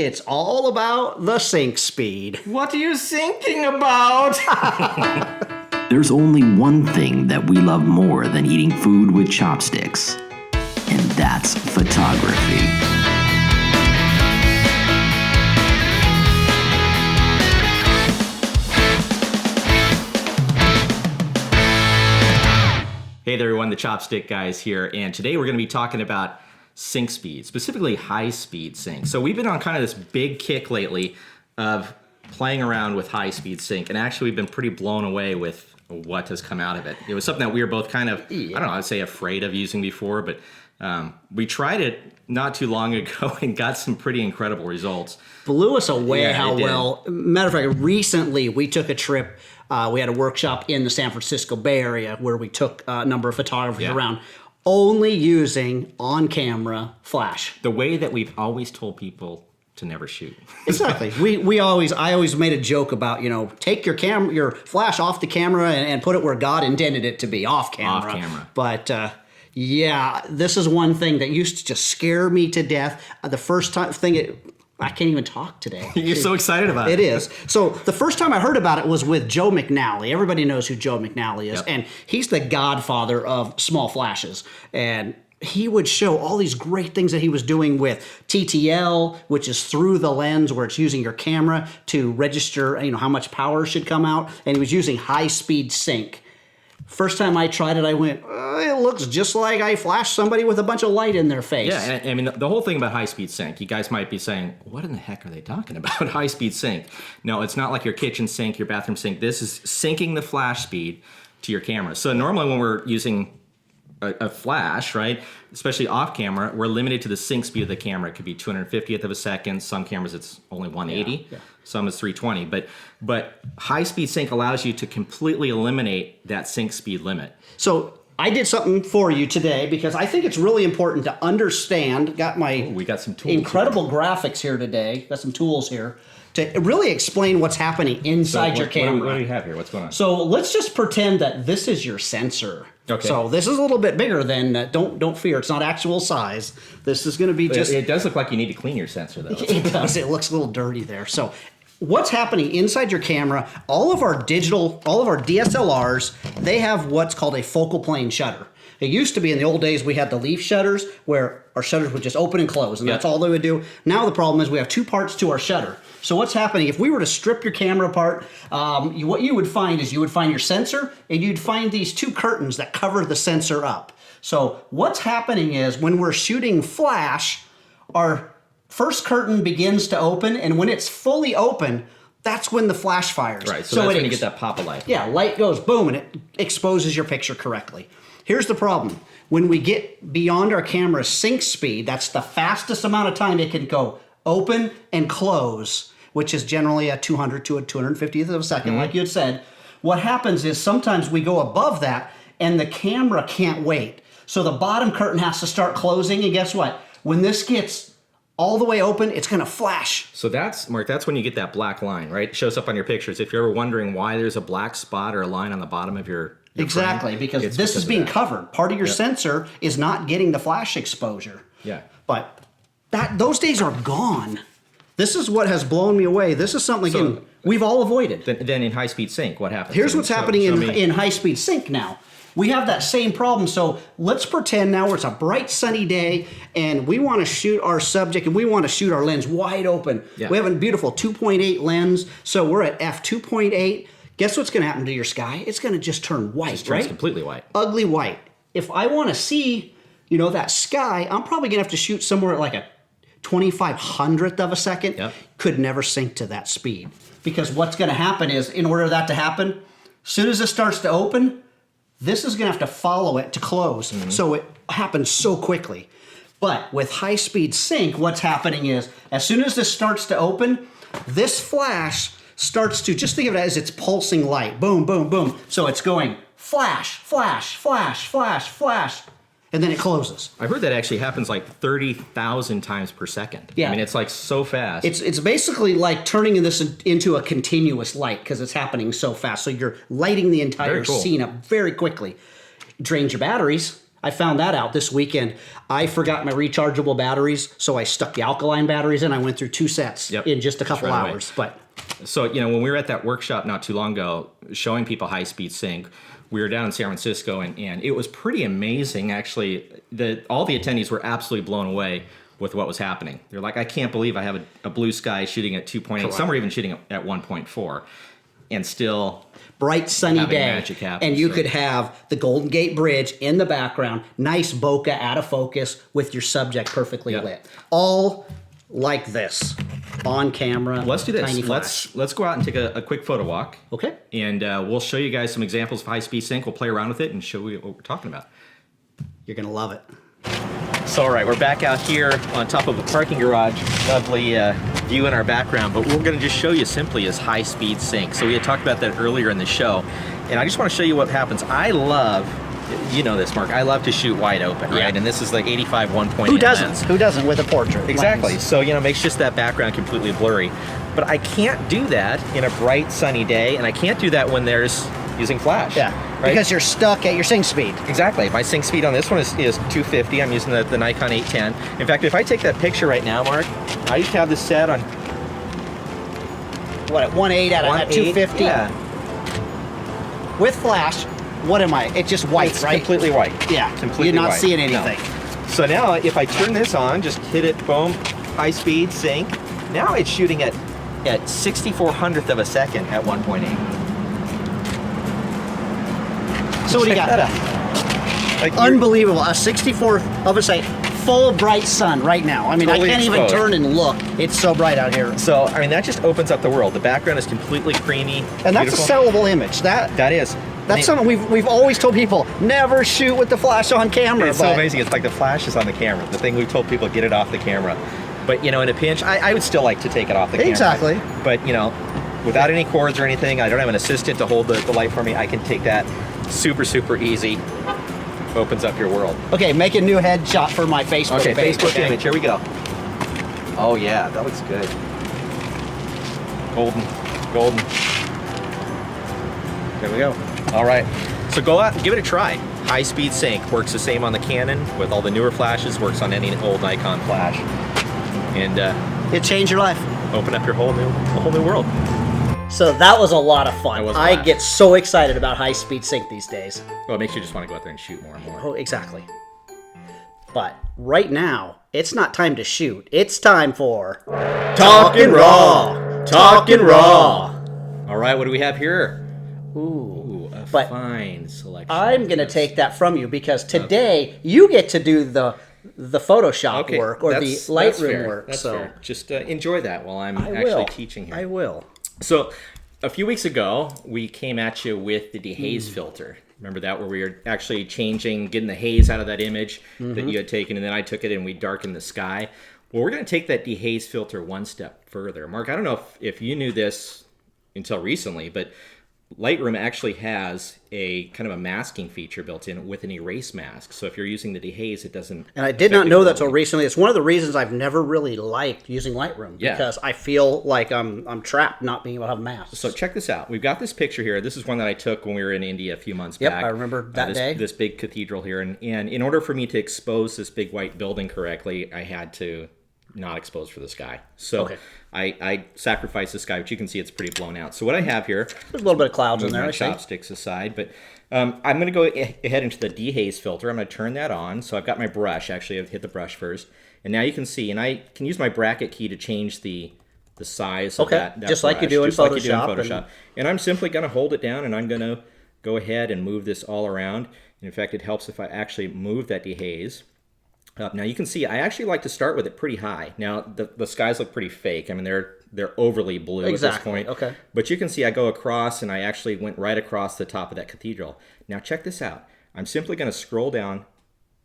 It's all about the sync speed. What are you thinking about? There's only one thing that we love more than eating food with chopsticks, and that's photography. Hey there everyone, the Chopstick Guys here, and today we're going to be talking about sync speed, specifically high-speed sync. So we've been on kind of this big kick lately of playing around with high-speed sync, and actually we've been pretty blown away with what has come out of it. It was something that we were both kind of, I don't know, I'd say afraid of using before, but we tried it not too long ago and got some pretty incredible results. Blew us away Yeah, how it did. well. Matter of fact, recently we took a trip. We had a workshop in the San Francisco Bay Area where we took a number of photographers around, only using on-camera flash. The way that we've always told people to never shoot. Exactly. I always made a joke about, take your flash off the camera and put it where God intended it to be, off camera. Off camera. But yeah, this is one thing that used to just scare me to death. The first thing I can't even talk today. You're so excited about it. It is. So the first time I heard about it was with Joe McNally. Everybody knows who Joe McNally is. Yep. And he's the godfather of small flashes. And he would show all these great things that he was doing with TTL, which is through the lens, where it's using your camera to register, how much power should come out. And he was using high-speed sync. First time I tried it, I went, it looks just like I flashed somebody with a bunch of light in their face. Yeah, and I mean, the whole thing about high-speed sync, you guys might be saying, what in the heck are they talking about, high-speed sync? No, it's not like your kitchen sink, your bathroom sink. This is syncing the flash speed to your camera. So normally when we're using a flash, right, especially off camera, we're limited to the sync speed of the camera. It could be 250th of a second. Some cameras it's only 180. Yeah. Some is 320. But high speed sync allows you to completely eliminate that sync speed limit. So I did something for you today because I think it's really important to understand. We got some tools. Incredible graphics here today. Got some tools here to really explain what's happening inside your camera. What do you have here? What's going on? So let's just pretend that this is your sensor. Okay. So this is a little bit bigger than, don't fear, it's not actual size. This is going to be just... It does look like you need to clean your sensor, though. It does. It looks a little dirty there. So what's happening inside your camera, all of our DSLRs, they have what's called a focal plane shutter. It used to be in the old days we had the leaf shutters where our shutters would just open and close, and that's all they would do. Now the problem is we have two parts to our shutter. So what's happening, if we were to strip your camera apart, what you would find is you would find your sensor, and you'd find these two curtains that cover the sensor up. So what's happening is when we're shooting flash, our first curtain begins to open, and when it's fully open, that's when the flash fires. Right, so that's when you get that pop of light. Yeah, light goes boom, and it exposes your picture correctly. Here's the problem. When we get beyond our camera's sync speed, that's the fastest amount of time it can go open and close, which is generally a 200 to a 250th of a second, like you had said. What happens is sometimes we go above that, and the camera can't wait. So the bottom curtain has to start closing, and guess what? When this gets all the way open, it's going to flash. So Mark, that's when you get that black line, right? It shows up on your pictures. If you're ever wondering why there's a black spot or a line on the bottom of your Exactly, frame, because it's this is of being that. covered. Part of your sensor is not getting the flash exposure. Yeah. But those days are gone. This is what has blown me away. This is something again, we've all avoided. Then in high-speed sync, what happens? Here's what's happening show me. in high-speed sync now. We have that same problem. So let's pretend now it's a bright sunny day and we want to shoot our subject and we want to shoot our lens wide open. Yeah. We have a beautiful 2.8 lens. So we're at f2.8. Guess what's going to happen to your sky? It's going to just turn white, It turns right? completely white. Ugly white. If I want to see, that sky, I'm probably going to have to shoot somewhere at like a 2500th of a second. Yep. Could never sync to that speed. Because what's going to happen is, in order for that to happen, as soon as it starts to open, this is going to have to follow it to close. So it happens so quickly. But with high-speed sync, what's happening is, as soon as this starts to open, this flash starts to, just think of it as it's pulsing light. Boom, boom, boom. So it's going flash, flash, flash, flash, flash. And then it closes. I heard that actually happens like 30,000 times per second. Yeah. I mean, it's like so fast. It's basically like turning this into a continuous light because it's happening so fast. So you're lighting the entire Very cool. scene up very quickly. Drains your batteries. I found that out this weekend. I forgot my rechargeable batteries, so I stuck the alkaline batteries in. I went through 2 sets in just a couple hours. But so, when we were at that workshop not too long ago showing people high-speed sync, we were down in San Francisco, and it was pretty amazing, actually. All the attendees were absolutely blown away with what was happening. They're like, I can't believe I have a blue sky shooting at 2.8. Some are even shooting at 1.4. And still bright sunny day, magic happen, and you could have the Golden Gate Bridge in the background, nice bokeh out of focus with your subject perfectly lit, all like this on camera. Let's do this. Tiny Let's go out and take a quick photo walk. Okay. And we'll show you guys some examples of high speed sync. We'll play around with it and show you what we're talking about. You're gonna love it. So, all right, we're back out here on top of a parking garage. Lovely view in our background, but what we're going to just show you simply is high-speed sync. So we had talked about that earlier in the show, and I just want to show you what happens. I love, you know this, Mark, I love to shoot wide open, right? And this is like 85 1.8 Who doesn't? lens. Who doesn't with a portrait? Exactly. lens? So, makes just that background completely blurry. But I can't do that in a bright, sunny day, and I can't do that when there's using flash. Yeah, right? because you're stuck at your sync speed. Exactly. My sync speed on this one is 250. I'm using the Nikon 810. In fact, if I take that picture right now, Mark, I used to have this set on What, at 1.8 at 250? Yeah. With flash, what am I? It's just white, It's right? completely white. Yeah, completely you're not white. seeing No. anything. So now, if I turn this on, just hit it, boom, high speed, sync. Now it's shooting at 6400th of a second at 1.8. So what do you Check got? that out. Like Unbelievable. A 64th of a second. Full bright sun right now. I mean, Totally I can't even exposed. turn and look. It's so bright out here. So, I mean, that just opens up the world. The background is completely creamy. And that's beautiful. a sellable image. That is. That's something we've always told people, never shoot with the flash on camera. It's so amazing. It's like the flash is on the camera. The thing we've told people, get it off the camera. But, in a pinch, I would still like to take it off the camera. Exactly. But, without any cords or anything, I don't have an assistant to hold the light for me. I can take that super, super easy. Opens up your world. Okay, make a new headshot for my Facebook Okay, page. Facebook image. Here we go. Oh, yeah. That looks good. Golden. There we go. All right, so go out and give it a try. High-speed sync works the same on the Canon with all the newer flashes. Works on any old Nikon flash, and It changed your life. open up your whole new world. So that was a lot of fun. That was I fun. get so excited about high-speed sync these days. Well, it makes you just want to go out there and shoot more and more. Oh, exactly. But right now, it's not time to shoot. It's time for Talking Raw. All right, what do we have here? Ooh, A but fine selection. I'm gonna take that from you because today you get to do the Photoshop work or the that's Lightroom fair. work. That's so fair. Just enjoy that while I'm I actually will. teaching here. I will. So, a few weeks ago, we came at you with the dehaze filter. Remember that, where we were actually getting the haze out of that image that you had taken, and then I took it and we darkened the sky. Well, we're going to take that dehaze filter one step further. Mark, I don't know if you knew this until recently, but Lightroom actually has a kind of a masking feature built in with an erase mask. So if you're using the dehaze, it doesn't. And I did not know that till recently. It's one of the reasons I've never really liked using Lightroom because I feel like I'm trapped not being able to have masks. So check this out. We've got this picture here. This is one that I took when we were in India a few months Yep, back. I remember that day. This big cathedral here. And in order for me to expose this big white building correctly, I had to not expose for the sky. So I sacrificed the sky, but you can see it's pretty blown out. So what I have here, There's a little bit of clouds in move there, my I think. chopsticks aside, but I'm going to go ahead into the dehaze filter. I'm going to turn that on. So I've got my brush. Actually, I've hit the brush first. And now you can see, and I can use my bracket key to change the size of that just like you brush, do in just like you do in Photoshop, Photoshop. And I'm simply going to hold it down, and I'm going to go ahead and move this all around. And in fact, it helps if I actually move that dehaze up. Now you can see I actually like to start with it pretty high. Now the skies look pretty fake. I mean they're overly blue at this point. Okay. But you can see I go across, and I actually went right across the top of that cathedral. Now check this out. I'm simply going to scroll down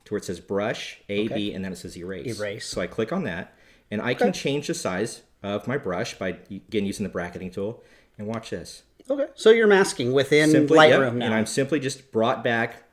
to where it says brush, A, B, and then it says erase. Erase. So I click on that, and I can change the size of my brush by, again, using the bracketing tool. And watch this. Okay. So you're masking within Simply, Lightroom now. and I'm simply just brought back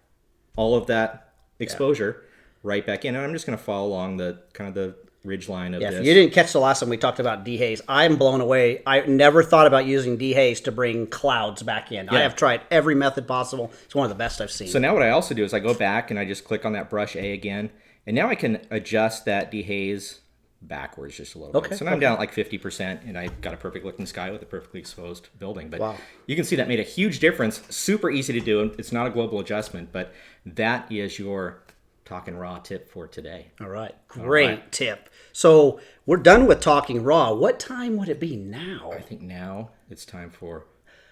all of that exposure right back in. And I'm just going to follow along the kind of ridge line of Yeah, this. if you didn't catch the last time we talked about dehaze, I'm blown away. I never thought about using dehaze to bring clouds back in. I have tried every method possible. It's one of the best I've seen. So now what I also do is I go back and I just click on that brush A again, and now I can adjust that dehaze backwards just a little bit. So now I'm down at like 50%, and I've got a perfect looking sky with a perfectly exposed building. But you can see that made a huge difference. Super easy to do, and it's not a global adjustment, but that is your Talking Raw tip for today. All right. Great tip. So we're done with Talking Raw. What time would it be now? I think now it's time for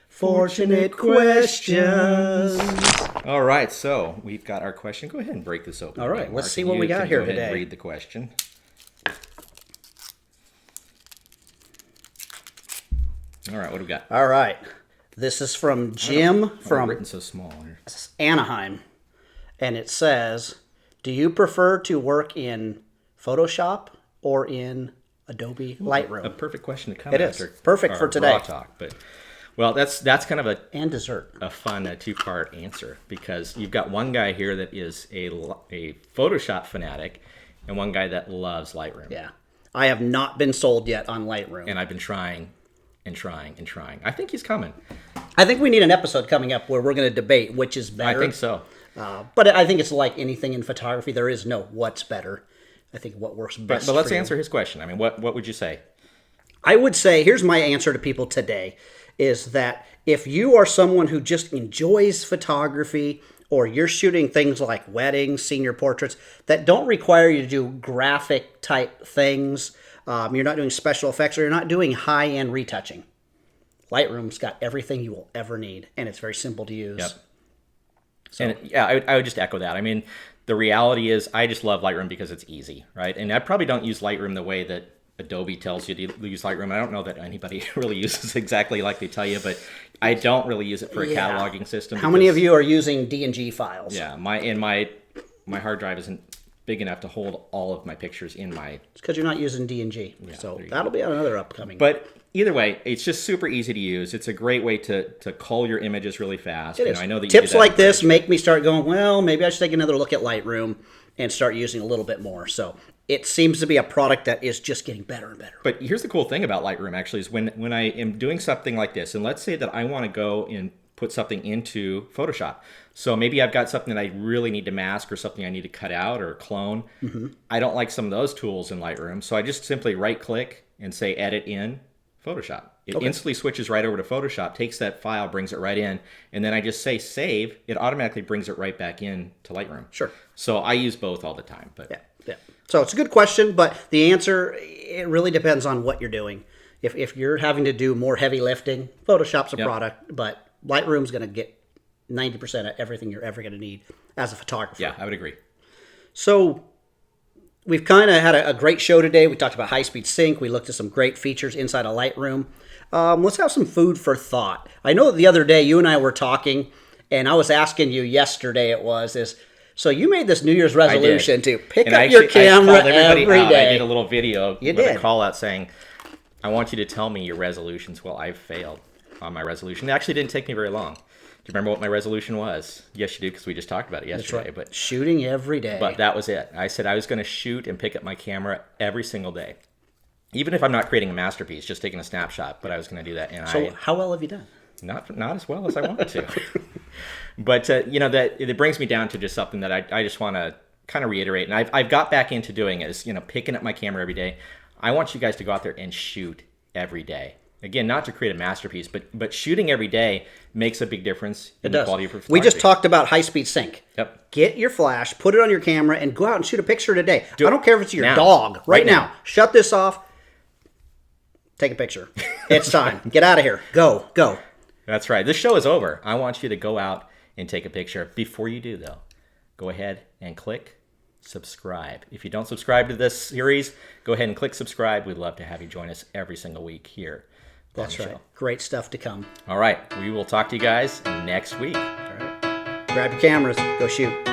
Fortunate Questions. All right, so we've got our question. Go ahead and break this open. All right, again, let's Mark, see and what we you got can here go ahead and today. read the question. All right, what do we got? All right. This is from Jim from written so small here. Anaheim. And it says, do you prefer to work in Photoshop or in Adobe Lightroom? A perfect question to come It after. is. Perfect our for today. raw talk, but well, that's kind of And dessert. a fun two-part answer, because you've got one guy here that is a Photoshop fanatic and one guy that loves Lightroom. Yeah. I have not been sold yet on Lightroom. And I've been trying and trying and trying. I think he's coming. I think we need an episode coming up where we're going to debate which is better. I think so. But I think it's like anything in photography. There is no what's better. I think what works best. But let's for you. answer his question. I mean, what would you say? I would say, here's my answer to people today, is that if you are someone who just enjoys photography, or you're shooting things like weddings, senior portraits, that don't require you to do graphic type things, you're not doing special effects, or you're not doing high-end retouching, Lightroom's got everything you will ever need, and it's very simple to use. Yep. So. And yeah, I would just echo that. I mean, the reality is I just love Lightroom because it's easy, right? And I probably don't use Lightroom the way that Adobe tells you to use Lightroom. I don't know that anybody really uses exactly like they tell you, but I don't really use it for a cataloging system. How many of you are using D&G files? Yeah, my hard drive isn't big enough to hold all of my pictures in my... It's because you're not using D&G. So that'll be another upcoming. But either way, it's just super easy to use. It's a great way to cull your images really fast. It is. I know that Tips like this make me start going, well, maybe I should take another look at Lightroom and start using a little bit more. So it seems to be a product that is just getting better and better. But here's the cool thing about Lightroom, actually, is when I am doing something like this, and let's say that I want to go and put something into Photoshop. So maybe I've got something that I really need to mask or something I need to cut out or clone. Mm-hmm. I don't like some of those tools in Lightroom. So I just simply right-click and say Edit in Photoshop. It instantly switches right over to Photoshop, takes that file, brings it right in, and then I just say Save. It automatically brings it right back in to Lightroom. Sure. So I use both all the time. But Yeah. So it's a good question, but the answer, it really depends on what you're doing. If you're having to do more heavy lifting, Photoshop's a product, but Lightroom's going to get 90% of everything you're ever going to need as a photographer. Yeah, I would agree. So we've kind of had a great show today. We talked about high-speed sync. We looked at some great features inside of Lightroom. Let's have some food for thought. I know the other day you and I were talking, and I was asking you yesterday so you made this New Year's resolution to pick up your camera every day. I did a little video with did. a call out saying, I want you to tell me your resolutions. Well, I've failed on my resolution. It actually didn't take me very long. Do you remember what my resolution was? Yes, you do, because we just talked about it yesterday. That's right. But shooting every day. But that was it. I said I was going to shoot and pick up my camera every single day. Even if I'm not creating a masterpiece, just taking a snapshot, but I was going to do that. And so how well have you done? Not as well as I wanted to. But, that it brings me down to just something that I just want to kind of reiterate. And I've got back into doing is, picking up my camera every day. I want you guys to go out there and shoot every day. Again, not to create a masterpiece, but shooting every day makes a big difference in the quality of your photography. We just talked about high-speed sync. Yep. Get your flash, put it on your camera, and go out and shoot a picture today. I don't care if it's your now. dog. Right now. now. Shut this off. Take a picture. It's time. Get out of here. Go. That's right. This show is over. I want you to go out and take a picture. Before you do, though, go ahead and click subscribe. If you don't subscribe to this series, go ahead and click subscribe. We'd love to have you join us every single week here. That's right. Great stuff to come. All right. We will talk to you guys next week. All right. Grab your cameras. Go shoot.